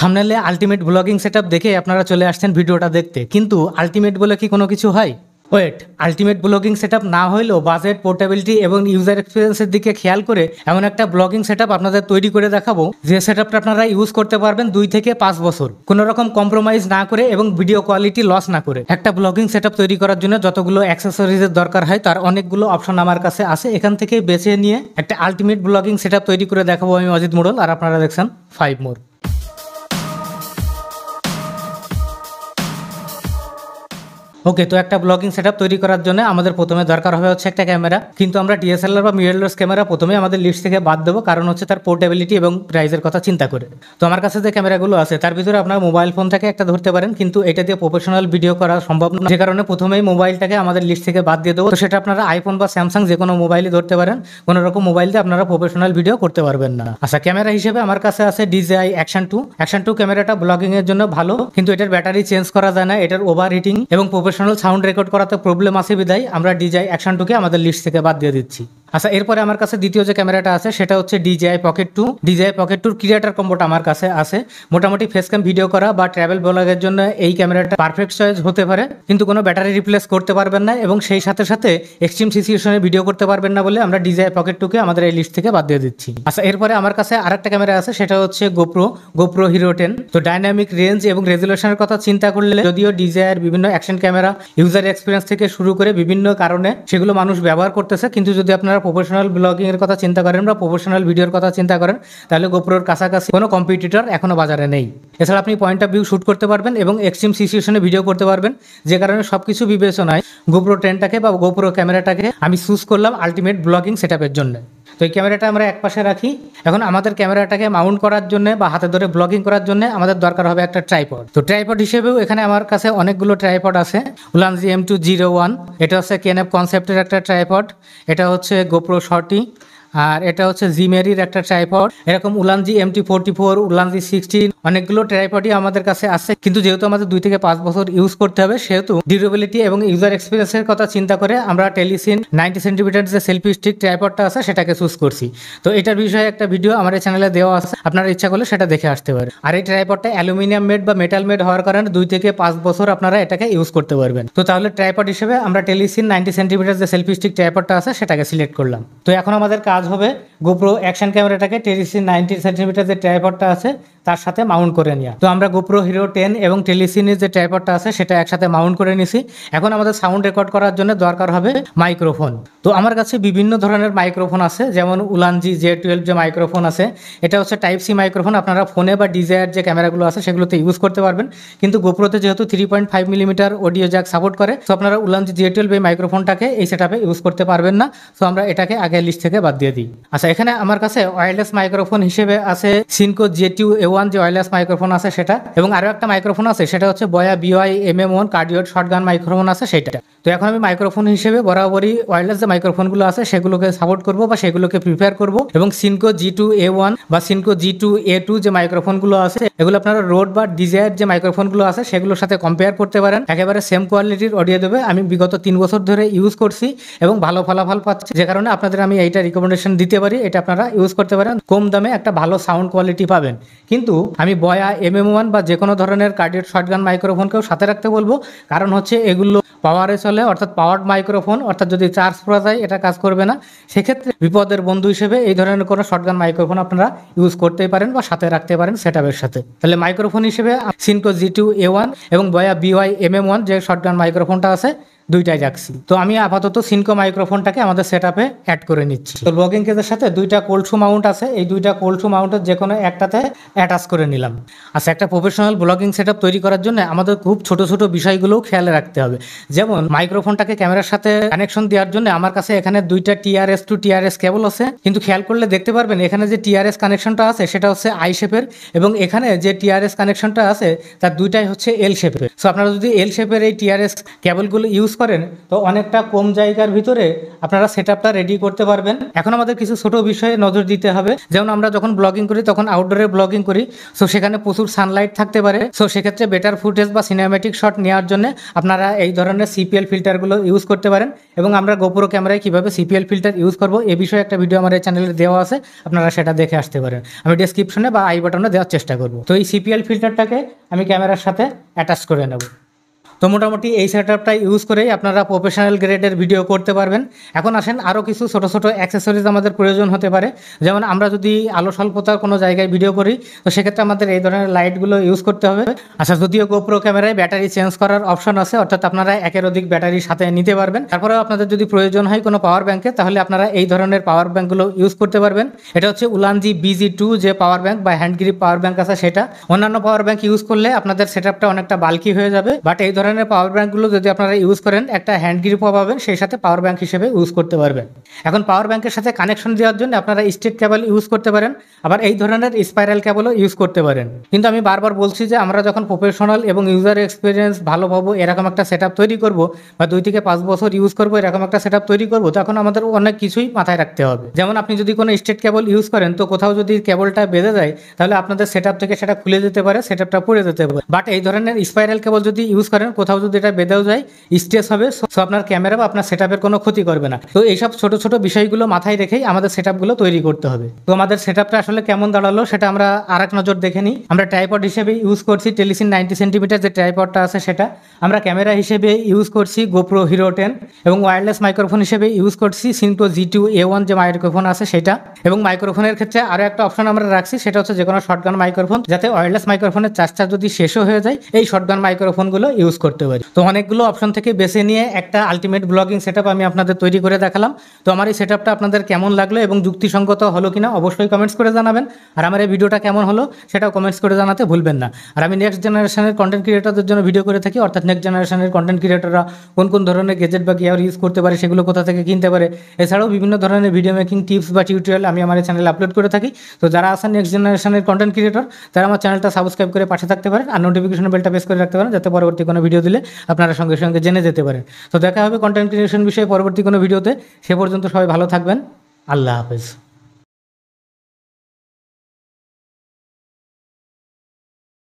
থাম্বনেলে ultimate blogging setup দেখে আপনারা চলে আসছেন ভিডিওটা দেখতে, কিন্তু আলটিমেট বলে কি কোনো কিছু হয়? ওয়েট, আলটিমেট ব্লগিং সেটআপ না হলেও বাজেট, পোর্টেবিলিটি এবং ইউজার এক্সপিরিয়েন্সের দিকে খেয়াল করে এমন একটা ব্লগিং সেটআপ আপনাদের তৈরি করে দেখাবো যে সেটআপটা আপনারা ইউজ করতে পারবেন 2 থেকে 5 বছর কোনো রকম কম্প্রোমাইজ না করে এবং ভিডিও কোয়ালিটি লস না করে। একটা ব্লগিং সেটআপ তৈরি করার জন্য যতগুলো অ্যাক্সেসরিজের দরকার হয় তার অনেকগুলো অপশন আমার কাছে আছে। এখান থেকে বেছে নিয়ে একটা আলটিমেট ব্লগিং সেটআপ তৈরি করে দেখাবো আমি অজিত মোড়ল, আর আপনারা দেখছেন 5 মোর। ওকে, তো একটা ব্লগিং সেটআপ তৈরি করার জন্য আমাদের প্রথমে দরকার হবে হচ্ছে একটা ক্যামেরা, কিন্তু আমরা ডিএসএলআর বা মিররলেস ক্যামেরা প্রথমে আমাদের লিস্ট থেকে বাদ দেবো, কারণ হচ্ছে তার পোর্টেবিলিটি এবং প্রাইসের কথা চিন্তা করে। তো আমার কাছে যে ক্যামেরাগুলো আছে তার ভিতরে আপনার মোবাইল ফোন থেকে একটা ধরতে পারেন, কিন্তু এটা দিয়ে প্রফেশনাল ভিডিও করা সম্ভব না, যে কারণে প্রথমেই মোবাইলটাকে আমাদের লিস্ট থেকে বাদ দিয়ে দেবো। তো সেটা আপনারা আইফোন বা স্যামসাং যে কোনো মোবাইলে ধরতে পারেন, কোনো রকম মোবাইল দিয়ে আপনারা প্রফেশনাল ভিডিও করতে পারবেন না। আচ্ছা, ক্যামেরা হিসেবে আমার কাছে আছে DJI Action 2 ক্যামেরাটা ব্লগিং এর জন্য ভালো, কিন্তু এটার ব্যাটারি চেঞ্জ করা যায় না, এটার ওভার হিটিং এবং প্রফেশনাল সাউন্ড রেকর্ড করাতে প্রবলেম আছে বিদায় আমরা DJI Action 2 কে আমাদের লিস্ট থেকে বাদ দিয়ে দিচ্ছি। আচ্ছা, এরপরে আমার কাছে দ্বিতীয় যে ক্যামেরাটা আছে সেটা হচ্ছে DJI Pocket 2। DJI Pocket 2 creator কম্বোটা আমার কাছে আছে। মোটামুটি ফেস ক্যাম ভিডিও করা বা ট্রাভেল ব্লগের জন্য এই ক্যামেরাটা পারফেক্ট চয়েস হতে পারে, কিন্তু কোনো ব্যাটারি রিপ্লেস করতে পারবেন না এবং সেই সাথে সাথে এক্সট্রিম সিচুয়েশনে ভিডিও করতে পারবেন না বলে আমরা DJI Pocket 2 কে আমাদের এই লিস্ট থেকে বাদ দিয়ে দিচ্ছি। আচ্ছা, এরপরে আমার কাছে আরেকটা ক্যামেরা আছে, সেটা হচ্ছে GoPro Hero 10। তো ডাইনামিক রেঞ্জ এবং রেজুলেশনের কথা চিন্তা করলে যদিও DJI এর বিভিন্ন অ্যাকশন ক্যামেরা ইউজার এক্সপিরিয়েন্স থেকে শুরু করে বিভিন্ন কারণে সেগুলো মানুষ ব্যবহার করতেছে, কিন্তু যদি আপনারা প্রফেশনাল ব্লগিং এর কথা চিন্তা করেন বা প্রফেশনাল ভিডিওর কথা চিন্তা করেন তাহলে গোপ্রোর কাছাকাছি কোনো কম্পিটিটর এখনো বাজারে নেই। এছাড়া আপনি পয়েন্ট অফ ভিউ শুট করতে পারবেন এবং এক্সট্রিম সিচুয়েশনে ভিডিও করতে পারবেন, যে কারণে সবকিছু বিবেচনায় GoPro 10টাকে বা GoPro ক্যামেরাটাকে আমি চুজ করলাম আলটিমেট ব্লগিং সেটআপের জন্য। তো এই ক্যামেরাটা আমরা এক পাশে রাখি। এখন আমাদের ক্যামেরাটাকে মাউন্ট করার জন্য বা হাতে ধরে ব্লগিং করার জন্য আমাদের দরকার হবে একটা ট্রাইপড। তো ট্রাইপড হিসেবেও এখানে আমার কাছে অনেকগুলো ট্রাইপড আছে। উলানজি M201, এটা হচ্ছে কেনএফ কনসেপ্টের একটা ট্রাইপড, এটা হচ্ছে GoPro Shorty, আর এটা হচ্ছে জিমেরির একটা ট্রাইপড। এরকম উলানজি MT44, উলানজি 16 অনেকগুলো ট্রাইপডই আমাদের কাছে আছে, কিন্তু যেহেতু আমাদের 2 থেকে 5 বছর ইউজ করতে হবে সেহেতু ডিউরেবিলিটি এবং ইউজার এক্সপিরিয়েন্সের কথা চিন্তা করে আমরা টেলিসিন 90 সেন্টিমিটার যে সেলফি স্টিক ট্রাইপডটা আছে সেটাকে চুজ করছি। তো এটার বিষয়ে একটা ভিডিও আমার এই চ্যানেলে দেওয়া আছে, আপনারা ইচ্ছা করলে সেটা দেখে আসতে পারেন। আর এই ট্রাইপডটা অ্যালুমিনিয়াম মেড বা মেটাল মেড হওয়ার কারণে 2 থেকে 5 বছর আপনারা এটাকে ইউজ করতে পারবেন। তো তাহলে ট্রাইপড হিসেবে আমরা টেলিসিন 90 সেন্টিমিটার যে সেলফি স্টিক ট্রাইপডটা আছে সেটাকে সিলেক্ট করলাম। তো এখন আমাদের কাজ হবে GoPro অ্যাকশন ক্যামেরাটাকে টেলিসিন 90 সেন্টিমিটার যে ট্রাইপডটা আছে তার সাথে মাউন্ট করে নেওয়া। তো আমরা GoPro Hero 10 এবং টেলিসিনের যে ট্রাইপডটা আছে সেটা একসাথে মাউন্ট করে নিছি। এখন আমাদের সাউন্ড রেকর্ড করার জন্য দরকার হবে মাইক্রোফোন। তো আমার কাছে বিভিন্ন ধরনের মাইক্রোফোন আছে, যেমন উলানজি J12 যে মাইক্রোফোন আছে, এটা হচ্ছে টাইপ সি মাইক্রোফোন। আপনারা ফোনে বা DJI যে ক্যামেরাগুলো আছে সেগুলোতে ইউজ করতে পারবেন, কিন্তু গোপ্রোতে যেহেতু 3.5 মিলিমিটার অডিও জ্যাক সাপোর্ট করে, তো আপনারা উলানজি J12 এই মাইক্রোফোনটাকে এই সেটআপে ইউজ করতে পারবেন না। তো আমরা এটাকে আগে লিস্ট থেকে বাদ দিয়ে দিই। আচ্ছা, এখানে আমার কাছে ওয়্যারলেস মাইক্রোফোন হিসেবে আছে Shinko J2A1 যে ওয়্যারলেস মাইক্রোফোন আছে সেটা, এবং আরও একটা মাইক্রোফোন আছে সেটা হচ্ছে Boya BY MM1 cardioid shotgun microphone আছে সেটা। তো এখন আমি মাইক্রোফোন হিসেবে বরাবরই ওয়্যারলেস যে মাইক্রোফোনগুলো আছে সেগুলোকে সাপোর্ট করব বা সেগুলোকে প্রিফার করব, এবং Shinko G2A1 বা Shinko G2A2 যে মাইক্রোফোনগুলো আছে এগুলো আপনারা রোড বা DJI যে মাইক্রোফোনগুলো আছে সেগুলোর সাথে কম্পেয়ার করতে পারেন, একেবারে সেম কোয়ালিটির অডিও দেবে। আমি বিগত 3 বছর ধরে ইউজ করছি এবং ভালো ফলাফল পাচ্ছি, যে কারণে আপনাদের আমি এইটা রিকমেন্ডেশন দিতে পারি, এটা আপনারা ইউজ করতে পারেন, কম দামে একটা ভালো সাউন্ড কোয়ালিটি পাবেন। কিন্তু আমি Boya MM1 বা যে কোনো ধরনের কার্ডিওড শর্টগান মাইক্রোফোনকেও সাথে রাখতে বলবো, কারণ হচ্ছে এগুলো পাওয়ারে চলে, অর্থাৎ পাওয়ার্ড মাইক্রোফোন, অর্থাৎ যদি চার্জ করা যায় এটা কাজ করবে না। সেক্ষেত্রে বিপদের বন্ধু হিসেবে এই ধরনের কোনো শর্টগান মাইক্রোফোন আপনারা ইউজ করতেই পারেন বা সাথে রাখতে পারেন সেটআপের সাথে। তাহলে মাইক্রোফোন হিসেবে Shinko G2A1 এবং Boya BY MM1 যে শর্টগান মাইক্রোফোনটা আছে দুইটাই রাখছি। তো আমি আপাতত Shinko মাইক্রোফোনটাকে আমাদের সেটআপে অ্যাড করে নিচ্ছি। তো ব্লগিং কেজের সাথে 2টা কোল্ড শু মাউন্ট আছে, এই 2টা কোল্ড শু মাউন্টের যে কোনো একটাতে অ্যাটাচ করে নিলাম। আচ্ছা, একটা প্রফেশনাল ব্লগিং সেটআপ তৈরি করার জন্য আমাদের খুব ছোট ছোট বিষয়গুলোও খেয়াল রাখতে হবে, যেমন মাইক্রোফোনটাকে ক্যামেরার সাথে কানেকশন দেওয়ার জন্য আমার কাছে এখানে 2টা TRS টু TRS কেবল আছে, কিন্তু খেয়াল করলে দেখতে পারবেন এখানে যে TRS কানেকশনটা আছে সেটা হচ্ছে আই শেপের, এবং এখানে যে TRS কানেকশনটা আছে তার 2টাই হচ্ছে এল শেপের। সো আপনারা যদি এল শেপের এই TRS কেবলগুলো ইউজ করেন তো অনেকটা কম জায়গার ভিতরে আপনারা সেটআপটা রেডি করতে পারবেন। এখন আমাদের কিছু ছোট বিষয়ে নজর দিতে হবে, যেমন আমরা যখন ব্লগিং করি তখন আউটডোরে ব্লগিং করি, সো সেখানে প্রচুর সানলাইট থাকতে পারে। সো সেক্ষেত্রে বেটার ফুটেজ বা সিনেম্যাটিক শট নেওয়ার জন্য আপনারা এই ধরনের সিপিএল ফিল্টারগুলো ইউজ করতে পারেন। এবং আমরা গোপ্রো ক্যামেরায় কীভাবে সিপিএল ফিল্টার ইউজ করব এ বিষয়ে একটা ভিডিও আমার এই চ্যানেলে দেওয়া আছে, আপনারা সেটা দেখে আসতে পারেন। আমি ডেসক্রিপশনে বা আই বাটনে দেওয়ার চেষ্টা করব। তো এই সিপিএল ফিল্টারটাকে আমি ক্যামেরার সাথে অ্যাটাচ করে নেব। তো মোটামুটি এই সেটআপটা ইউজ করেই আপনারা প্রফেশনাল গ্রেডের ভিডিও করতে পারবেন। এখন আসেন আরও কিছু ছোটো ছোটো অ্যাক্সেসরিজ আমাদের প্রয়োজন হতে পারে। যেমন আমরা যদি আলো স্বল্পতার কোনো জায়গায় ভিডিও করি তো সেক্ষেত্রে আমাদের এই ধরনের লাইটগুলো ইউজ করতে হবে। আচ্ছা, যদিও গোপ্রো ক্যামেরায় ব্যাটারি চেঞ্জ করার অপশন আছে, অর্থাৎ আপনারা একের অধিক ব্যাটারি সাথে নিতে পারবেন। তারপরেও আপনাদের যদি প্রয়োজন হয় কোনো পাওয়ার ব্যাঙ্কে তাহলে আপনারা এই ধরনের পাওয়ার ব্যাঙ্কগুলো ইউজ করতে পারবেন। এটা হচ্ছে উলানজি BG2 যে পাওয়ার ব্যাঙ্ক বা হ্যান্ড গ্রিপ পাওয়ার ব্যাঙ্ক আছে সেটা। অন্যান্য পাওয়ার ব্যাঙ্ক ইউজ করলে আপনাদের সেটআপটা অনেকটা বাল্কি হয়ে যাবে, বাট এই ধরনের পাওয়ার ব্যাঙ্কগুলো যদি আপনারা ইউজ করেন একটা হ্যান্ড গ্রিপও পাবেন, সেই সাথে পাওয়ার ব্যাঙ্ক হিসেবে ইউজ করতে পারবেন। এখন পাওয়ার ব্যাঙ্কের সাথে কানেকশন দেওয়ার জন্য আপনারা স্ট্রেট কেবল ইউজ করতে পারেন, আবার এই ধরনের স্পাইরাল কেবলও ইউজ করতে পারেন। কিন্তু আমি বারবার বলছি যে আমরা যখন প্রফেশনাল এবং ইউজার এক্সপিরিয়েন্স ভালো পাবো এরকম একটা সেটআপ তৈরি করব বা 2 থেকে 5 বছর ইউজ করবো এরকম একটা সেটআপ তৈরি করব, তখন আমাদের অনেক কিছুই মাথায় রাখতে হবে। যেমন আপনি যদি কোনো স্ট্রেট কেবল ইউজ করেন তো কোথাও যদি কেবলটা বেঁধে যায় তাহলে আপনাদের সেটআপ থেকে সেটা খুলে যেতে পারে, সেটআপটা পড়ে যেতে পারে। বাট এই ধরনের স্পাইরাল কেবল যদি ইউজ করেন কোথাও যদি এটা বেঁধেও যায় স্ট্রেস হবে, সো আপনার ক্যামেরা বা আপনার সেটআপের কোনো ক্ষতি করবে না। তো এইসব ছোট ছোট বিষয়গুলো মাথায় রেখেই আমাদের সেটআপগুলো তৈরি করতে হবে। তো আমাদের সেটআপটা আসলে কেমন দাঁড়ালো সেটা আমরা আরেক নজর দেখে নিই। আমরা ট্রাইপড হিসেবে ইউজ করছি টেলিসিন 90 সেন্টিমিটার যে ট্রাইপডটা আছে সেটা। আমরা ক্যামেরা হিসেবে ইউজ করছি গোপ্রো হিরো 10 এবং ওয়্যারলেস মাইক্রোফোন হিসেবে ইউজ করছি সিনক্রো G2A1 যে মাইক্রোফোন আছে সেটা। এবং মাইক্রোফোনের ক্ষেত্রে আরও একটা অপশন আমরা রাখছি, সেটা হচ্ছে যে কোনো শর্টগান মাইক্রোফোন, যাতে ওয়্যারলেস মাইক্রোফোনের চার্জটা যদি শেষও হয়ে যায় এই শর্টগান মাইক্রোফোনগুলো ইউজ করতে পারি। তো অনেকগুলো অপশন থেকে বেছে নিয়ে একটা আলটিমেট ব্লগিং সেটআপ আমি আপনাদের তৈরি করে দেখালাম। তো আমার এই সেটআপটা আপনাদের কেমন লাগলো এবং যুক্তিসঙ্গত হলো কিনা অবশ্যই কমেন্টস করে জানাবেন। আর আমার এই ভিডিওটা কেমন হলো সেটাও কমেন্টস করে জানাতে ভুলবেন না। আর আমি নেক্সট জেনারেশনের কন্টেন্ট ক্রিয়েটরদের জন্য ভিডিও করে থাকি, অর্থাৎ নেক্সট জেনারেশনের কন্টেন্ট ক্রিয়েটররা কোন কোন ধরনের গেজেট বা গিয়ার ইউজ করতে পারে, সেগুলো কোথা থেকে কিনতে পারে, এছাড়াও বিভিন্ন ধরনের ভিডিও মেকিং টিপস বা টিউটোরিয়াল আমি আমার চ্যানেলে আপলোড করে থাকি। তো যারা আছেন নেক্সট জেনারেশনের কন্টেন্ট ক্রিয়েটর তারা আমার চ্যানেলটা সাবস্ক্রাইব করে পাশে থাকতে পারেন আর নোটিফিকেশন বেলটা প্রেস করে রাখতে পারেন, যাতে পরবর্তী কোনো ভিডিও দিলে আপনারা সঙ্গে সঙ্গে জেনে যেতে পারেন। তো দেখা হবে কন্টেন্ট ক্রিয়েশন বিষয়ে পরবর্তী কোনো ভিডিওতে। সে পর্যন্ত সবাই ভালো থাকবেন। আল্লাহ হাফেজ।